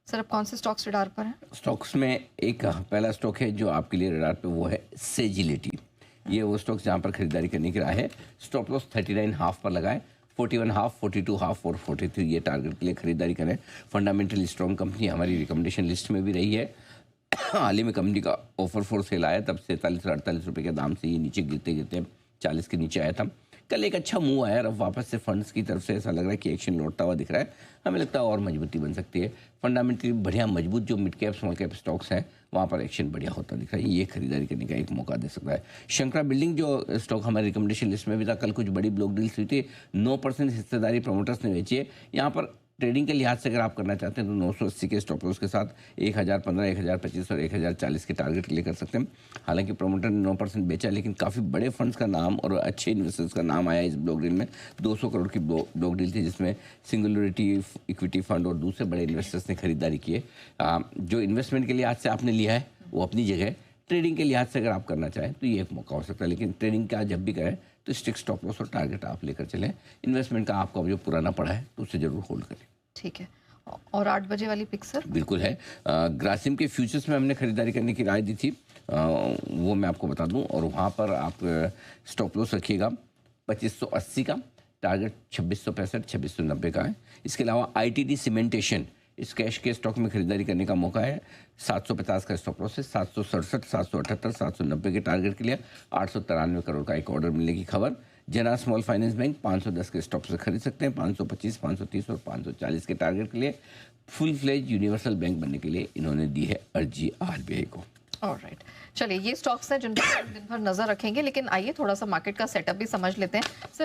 Sir अब कौन से स्टॉक्स रडार पर हैं? स्टॉक्स में एक पहला स्टॉक है जो आपके लिए रडार पे, वो है सेजिलिटी। ये वो स्टॉक्स जहाँ पर खरीदारी करने की राय है। स्टॉप लॉस 39.5 पर लगाएं, 41.5, 42.5 और 43 ये टारगेट के लिए खरीदारी करें। फंडामेंटली स्ट्रॉन्ग कंपनी हमारी रिकमेंडेशन लिस्ट में भी रही है। हाल ही में कंपनी का ऑफर फॉर सेल आया, तब 47 और 48 रुपये के दाम से ये नीचे गिरते गिरते 40 के नीचे आया था। कल एक अच्छा मूव आया और अब वापस से फंड्स की तरफ से ऐसा लग रहा है कि एक्शन लौटता हुआ दिख रहा है। हमें लगता है और मजबूती बन सकती है। फंडामेंटली बढ़िया मजबूत जो mid cap small cap stocks हैं वहाँ पर एक्शन बढ़िया होता दिख रहा है। ये खरीदारी करने का एक मौका दे सकता है। शंकरा बिल्डिंग जो स्टॉक हमारे रिकमेंडेशन लिस्ट में भी था, कल कुछ बड़ी ब्लॉक डील्स हुई थी, 9% हिस्सेदारी प्रमोटर्स ने बेची है। यहाँ पर ट्रेडिंग के लिहाज से अगर आप करना चाहते हैं तो 980 के स्टॉप लॉस के साथ 1015, 1025 और 1040 के टारगेट के लिए कर सकते हैं। हालांकि प्रमोटर ने 9% बेचा, लेकिन काफ़ी बड़े फंड्स का नाम और अच्छे इन्वेस्टर्स का नाम आया इस ब्लॉक डील में। 200 करोड़ की ब्लॉक डील थी जिसमें सिंगुलरिटी इक्विटी फंड और दूसरे बड़े इन्वेस्टर्स ने खरीदारी की है। जो इन्वेस्टमेंट के लिहाज से आपने लिया है वो अपनी जगह, ट्रेडिंग के लिहाज से अगर आप करना चाहें तो ये एक मौका हो सकता है। लेकिन ट्रेडिंग का जब भी करें तो स्ट्रिक्ट स्टॉप लॉस और टारगेट आप लेकर चलें। इन्वेस्टमेंट का आपको जो पुराना पड़ा है तो उसे जरूर होल्ड करें। ठीक है। और 8 बजे वाली पिक सर? बिल्कुल है। ग्रासिम के फ्यूचर्स में हमने खरीदारी करने की राय दी थी, वो मैं आपको बता दूं। और वहाँ पर आप स्टॉप लॉस रखिएगा 2580 का, टारगेट 2665, 2690 का है। इसके अलावा आईटीडी सीमेंटेशन, इस कैश के स्टॉक में खरीदारी करने का मौका है। 750 का स्टॉप लॉस है, 767, 778, 790 के टारगेट के लिए 893 करोड़ का एक ऑर्डर मिलने की खबर। जना स्मॉल फाइनेंस बैंक 510 के स्टॉक से खरीद सकते हैं, 525, 530 और 540 के टारगेट के लिए। फुल फ्लेज यूनिवर्सल बैंक बनने के लिए इन्होंने दी है अर्जी आरबीआई को। ऑलराइट, चलिए ये स्टॉक्स हैं जिन पर दिन भर नजर रखेंगे, लेकिन आइए थोड़ा सा मार्केट का सेटअप भी समझ लेते हैं।